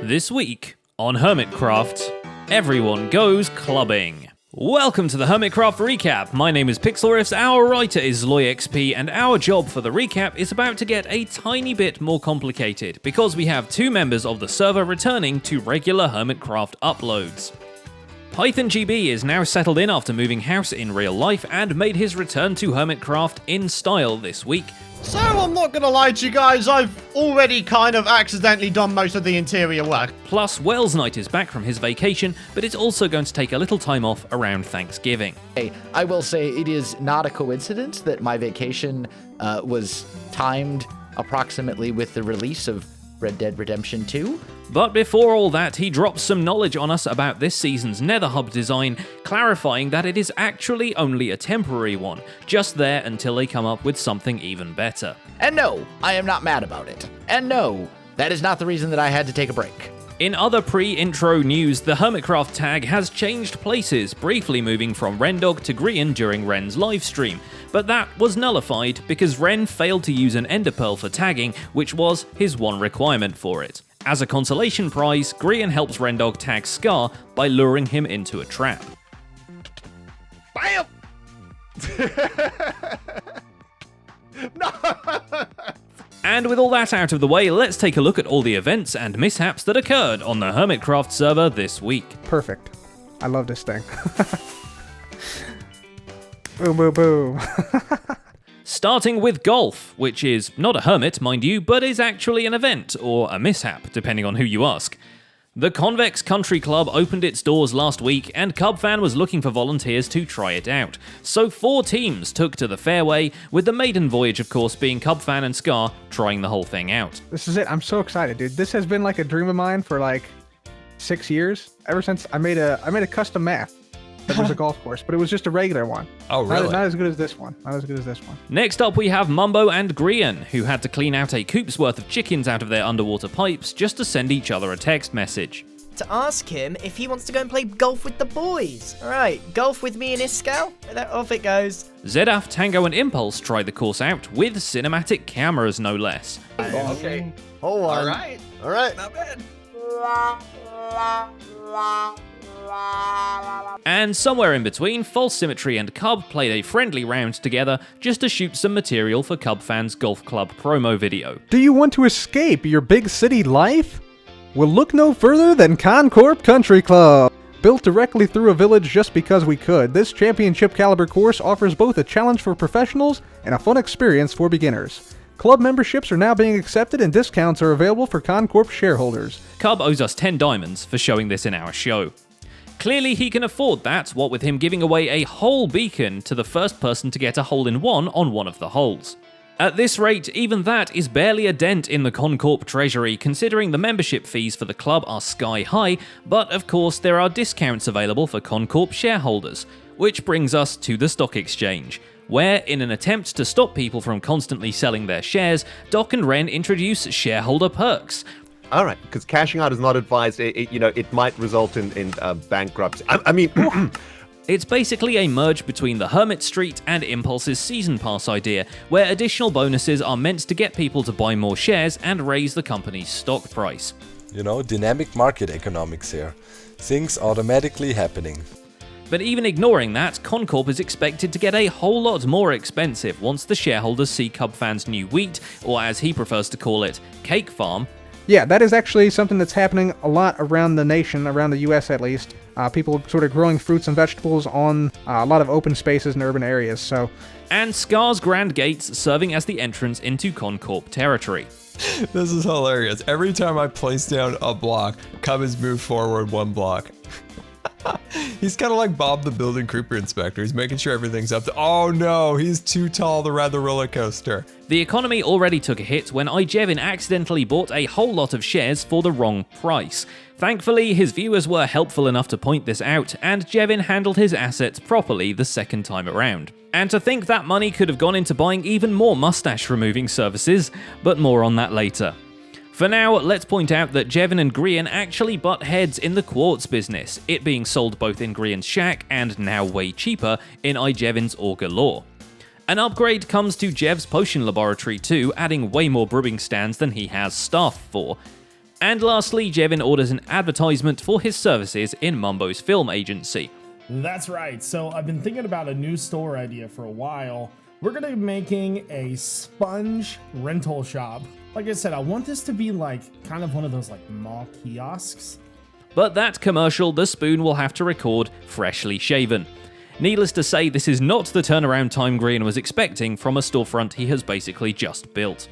This week on Hermitcraft, everyone goes clubbing. Welcome to the Hermitcraft Recap. My name is Pixelriffs, our writer is ZloyXP, and our job for the recap is about to get a tiny bit more complicated because we have two members of the server returning to regular Hermitcraft uploads. Python GB is now settled in after moving house in real life and made his return to Hermitcraft in style this week. So I'm not gonna lie to you guys, I've already kind of accidentally done most of the interior work. Plus, Wells Knight is back from his vacation, but is also going to take a little time off around Thanksgiving. Hey, I will say it is not a coincidence that my vacation was timed approximately with the release of Red Dead Redemption 2. But before all that, he drops some knowledge on us about this season's Nether Hub design, clarifying that it is actually only a temporary one, just there until they come up with something even better. And no, I am not mad about it. And no, that is not the reason that I had to take a break. In other pre-intro news, the Hermitcraft tag has changed places, briefly moving from Rendog to Grian during Ren's livestream, but that was nullified because Ren failed to use an ender pearl for tagging, which was his one requirement for it. As a consolation prize, Grian helps Rendog tag Scar by luring him into a trap. BAM! No! And with all that out of the way, let's take a look at all the events and mishaps that occurred on the Hermitcraft server this week. Perfect. I love this thing. Boom, boom, boom. Starting with golf, which is not a hermit, mind you, but is actually an event, or a mishap, depending on who you ask. The Convex Country Club opened its doors last week, and Cubfan was looking for volunteers to try it out. So 4 teams took to the fairway, with the maiden voyage, of course, being Cubfan and Scar trying the whole thing out. This is it. I'm so excited, dude. This has been like a dream of mine for like 6 years. Ever since I made a custom map. That was a golf course, but it was just a regular one. Oh, really? Not as good as this one. Not as good as this one. Next up we have Mambo and Green, who had to clean out a coop's worth of chickens out of their underwater pipes just to send each other a text message. To ask him if he wants to go and play golf with the boys. Alright, golf with me and Iskal? Off it goes. Zedaf, Tango and Impulse tried the course out with cinematic cameras no less. Okay. Hold on. Alright. Alright. Not bad. And somewhere in between, False Symmetry and Cub played a friendly round together just to shoot some material for Cubfan's Golf Club promo video. Do you want to escape your big city life? Well, look no further than Corp Country Club. Built directly through a village just because we could, this championship caliber course offers both a challenge for professionals and a fun experience for beginners. Club memberships are now being accepted and discounts are available for Corp shareholders. Cub owes us 10 diamonds for showing this in our show. Clearly he can afford that, what with him giving away a whole beacon to the first person to get a hole-in-one on one of the holes. At this rate, even that is barely a dent in the Corp treasury, considering the membership fees for the club are sky high, but of course there are discounts available for Corp shareholders. Which brings us to the stock exchange, where, in an attempt to stop people from constantly selling their shares, Doc and Ren introduce shareholder perks. All right, because cashing out is not advised. It might result in bankruptcy. I mean, It's basically a merge between the Hermit Street and Impulse's Season Pass idea, where additional bonuses are meant to get people to buy more shares and raise the company's stock price. You know, dynamic market economics here. Things automatically happening. But even ignoring that, Corp is expected to get a whole lot more expensive once the shareholders see Cubfan's new wheat, or as he prefers to call it, cake farm. Yeah, that is actually something that's happening a lot around the nation, around the US at least. People sort of growing fruits and vegetables on a lot of open spaces in urban areas, so... And Scar's Grand Gates serving as the entrance into Corp territory. This is hilarious. Every time I place down a block, Cub has moved forward 1 block. He's kind of like Bob the Building Creeper Inspector. He's making sure everything's up to... Oh no, he's too tall to ride the roller coaster. The economy already took a hit when Jevon accidentally bought a whole lot of shares for the wrong price. Thankfully, his viewers were helpful enough to point this out, and Jevon handled his assets properly the second time around. And to think that money could have gone into buying even more mustache removing services, but more on that later. For now, let's point out that Jevon and Grian actually butt heads in the quartz business, it being sold both in Grian's shack and now way cheaper in Jevon's Augur Lore. An upgrade comes to Jev's potion laboratory too, adding way more brewing stands than he has staff for. And lastly, Jevon orders an advertisement for his services in Mambo's film agency. That's right. So I've been thinking about a new store idea for a while. We're going to be making a sponge rental shop. Like I said, I want this to be like kind of one of those like mall kiosks. But that commercial, the spoon will have to record freshly shaven. Needless to say, this is not the turnaround time Green was expecting from a storefront he has basically just built.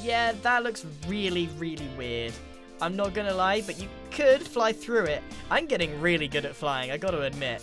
Yeah, that looks really, really weird. I'm not gonna lie, but you could fly through it. I'm getting really good at flying, I gotta admit.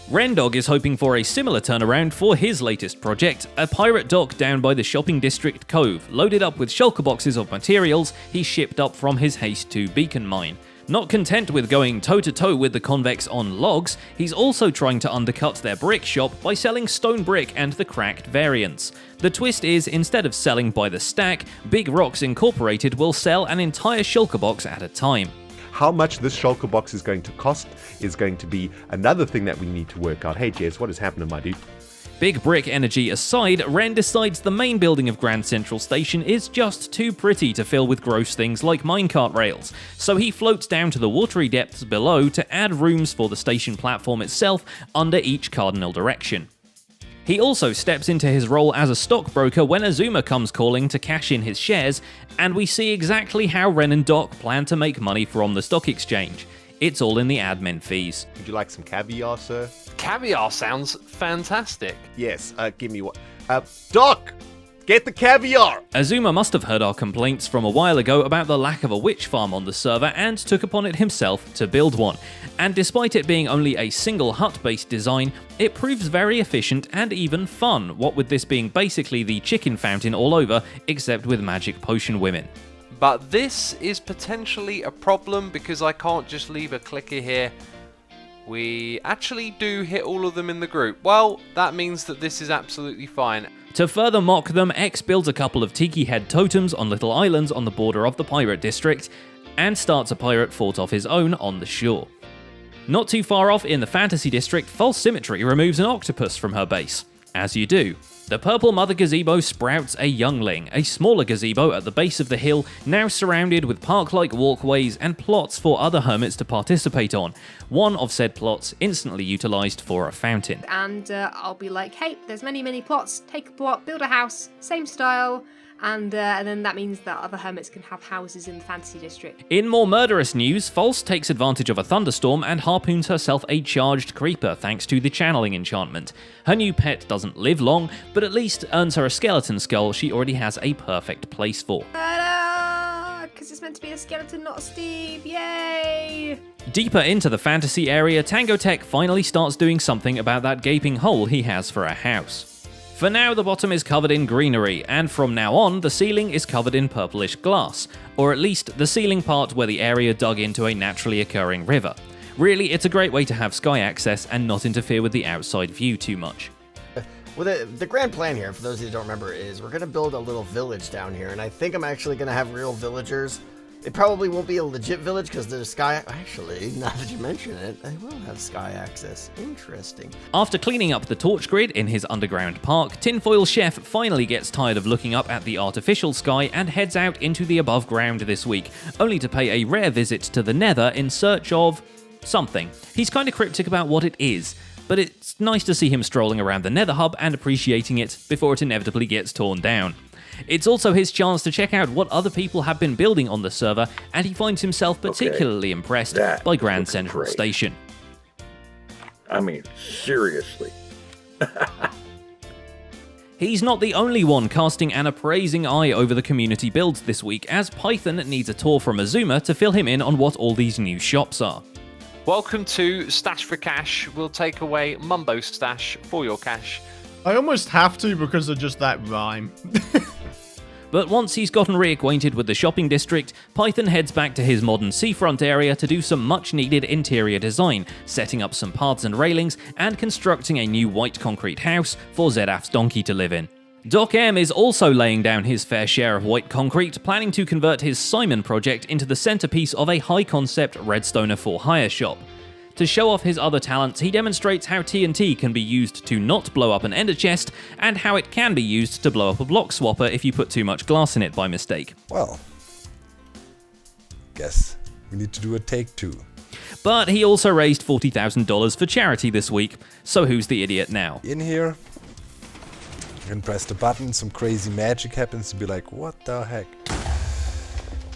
Rendog is hoping for a similar turnaround for his latest project, a pirate dock down by the shopping district Cove, loaded up with shulker boxes of materials he shipped up from his Haste 2 beacon mine. Not content with going toe-to-toe with the convex on logs, he's also trying to undercut their brick shop by selling stone brick and the cracked variants. The twist is, instead of selling by the stack, Big Rocks Incorporated will sell an entire shulker box at a time. How much this shulker box is going to cost is going to be another thing that we need to work out. Hey, Jez, what is happening, my dude? Big brick energy aside, Ren decides the main building of Grand Central Station is just too pretty to fill with gross things like minecart rails, so he floats down to the watery depths below to add rooms for the station platform itself under each cardinal direction. He also steps into his role as a stockbroker when Azuma comes calling to cash in his shares, and we see exactly how Ren and Doc plan to make money from the stock exchange. It's all in the admin fees. Would you like some caviar, sir? Caviar sounds fantastic. Yes, give me one. Doc! Get the caviar! Azuma must have heard our complaints from a while ago about the lack of a witch farm on the server and took upon it himself to build one. And despite it being only a single hut-based design, it proves very efficient and even fun, what with this being basically the chicken fountain all over, except with magic potion women. But this is potentially a problem because I can't just leave a clicker here. We actually do hit all of them in the group. Well, that means that this is absolutely fine. To further mock them, X builds a couple of tiki head totems on little islands on the border of the pirate district, and starts a pirate fort of his own on the shore. Not too far off in the fantasy district, False Symmetry removes an octopus from her base. As you do. The purple mother gazebo sprouts a youngling, a smaller gazebo at the base of the hill, now surrounded with park-like walkways and plots for other hermits to participate on. One of said plots instantly utilised for a fountain. And I'll be like, hey, there's many plots, take a plot, build a house, same style, and then that means that other hermits can have houses in the fantasy district. In more murderous news, False takes advantage of a thunderstorm and harpoons herself a charged creeper thanks to the channeling enchantment. Her new pet doesn't live long, but at least earns her a skeleton skull she already has a perfect place for. Because it's meant to be a skeleton, not a Steve, yay! Deeper into the fantasy area, Tango Tech finally starts doing something about that gaping hole he has for a house. For now, the bottom is covered in greenery, and from now on, the ceiling is covered in purplish glass, or at least the ceiling part where the area dug into a naturally occurring river. Really, it's a great way to have sky access and not interfere with the outside view too much. Well, the grand plan here, for those of you who don't remember, is we're going to build a little village down here, and I think I'm actually going to have real villagers. It probably won't be a legit village because there's sky... Actually, now that you mention it, I will have sky access. Interesting. After cleaning up the torch grid in his underground park, Tinfoil Chef finally gets tired of looking up at the artificial sky and heads out into the above ground this week, only to pay a rare visit to the Nether in search of... something. He's kind of cryptic about what it is, but it's nice to see him strolling around the Nether hub and appreciating it before it inevitably gets torn down. It's also his chance to check out what other people have been building on the server, and he finds himself particularly impressed by Grand Central Station. I mean, seriously. He's not the only one casting an appraising eye over the community builds this week, as Python needs a tour from Azuma to fill him in on what all these new shops are. Welcome to Stash for Cash. We'll take away Mumbo Stash for your cash. I almost have to because of just that rhyme. But once he's gotten reacquainted with the shopping district, Python heads back to his modern seafront area to do some much-needed interior design, setting up some paths and railings, and constructing a new white concrete house for Zedaf's donkey to live in. Doc M is also laying down his fair share of white concrete, planning to convert his Simon project into the centerpiece of a high-concept Redstoner for hire shop. To show off his other talents, he demonstrates how TNT can be used to not blow up an ender chest, and how it can be used to blow up a block swapper if you put too much glass in it by mistake. Well, Guess we need to do a take 2. But he also raised $40,000 for charity this week, so who's the idiot now? In here, you can press the button, some crazy magic happens to be like, what the heck?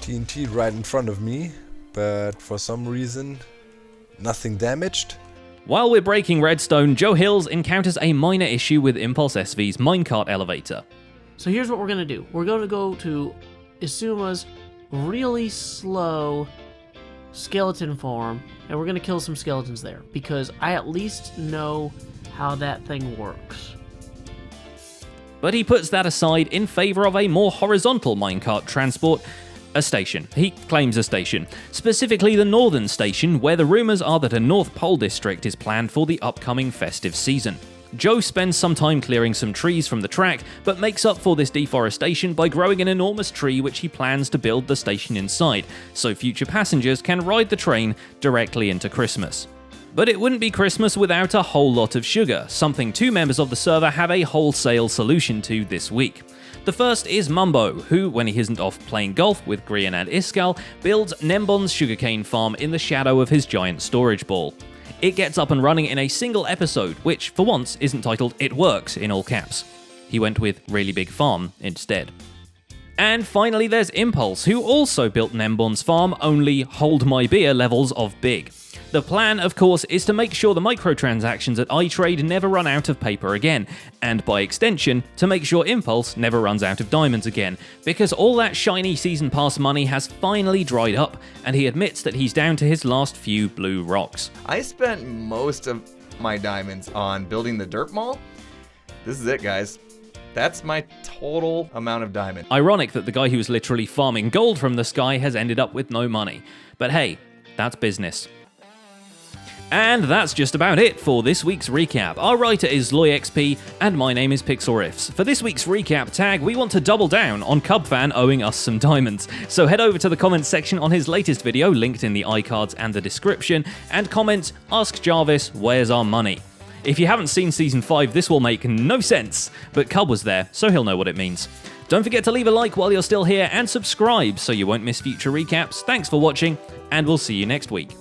TNT right in front of me, but for some reason, nothing damaged. While we're breaking redstone, Joe Hills encounters a minor issue with Impulse SV's Minecart Elevator. So here's what we're going to do. We're going to go to Isuma's really slow skeleton farm, and we're going to kill some skeletons there, because I at least know how that thing works. But he puts that aside in favor of a more horizontal minecart transport, a station. He claims a station, specifically the northern station, where the rumors are that a North Pole district is planned for the upcoming festive season. Joe spends some time clearing some trees from the track, but makes up for this deforestation by growing an enormous tree which he plans to build the station inside, so future passengers can ride the train directly into Christmas. But it wouldn't be Christmas without a whole lot of sugar, something 2 members of the server have a wholesale solution to this week. The first is Mambo, who, when he isn't off playing golf with Grian and Iskal, builds Nembon's sugarcane farm in the shadow of his giant storage ball. It gets up and running in a single episode, which, for once, isn't titled It Works in all caps. He went with Really Big Farm instead. And finally there's Impulse, who also built Nembon's farm, only hold my beer levels of big. The plan, of course, is to make sure the microtransactions at iTrade never run out of paper again, and by extension, to make sure Impulse never runs out of diamonds again, because all that shiny season pass money has finally dried up, and he admits that he's down to his last few blue rocks. I spent most of my diamonds on building the dirt mall. This is it, guys. That's my total amount of diamond. Ironic that the guy who was literally farming gold from the sky has ended up with no money. But hey, that's business. And that's just about it for this week's recap. Our writer is ZloyXP, and my name is PixelRiffs. For this week's recap tag, we want to double down on Cubfan owing us some diamonds. So head over to the comments section on his latest video, linked in the iCards and the description, and comment, "Ask Jarvis, where's our money?" If you haven't seen Season 5, this will make no sense, but Cub was there, so he'll know what it means. Don't forget to leave a like while you're still here, and subscribe so you won't miss future recaps. Thanks for watching, and we'll see you next week.